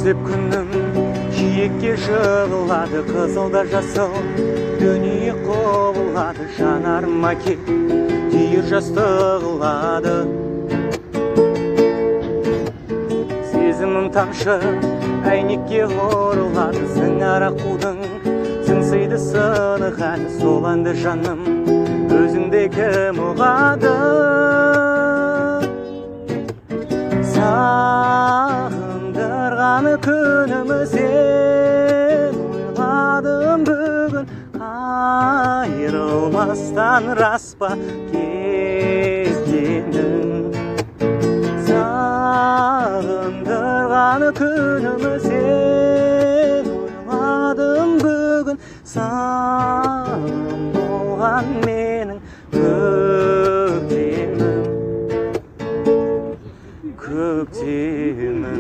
Özlep күнім жиекке жығылады, қызыл да жасыл дүние құбылады. Жанарыма кел, түйір жас тығылады. Сезімім тамшы әйнекке ұрылады. Сыңара қудың сыңсиды сынық әні. Сол әнді жаным өзіңде кім ұғады? Сағындырғаны күнімі сен ойладым бүгін. Айрылмастан рас па кеткенің? Сағындырғаны күнімі сен ойладым бүгін. Сағым болған менің көктемім, көктемім.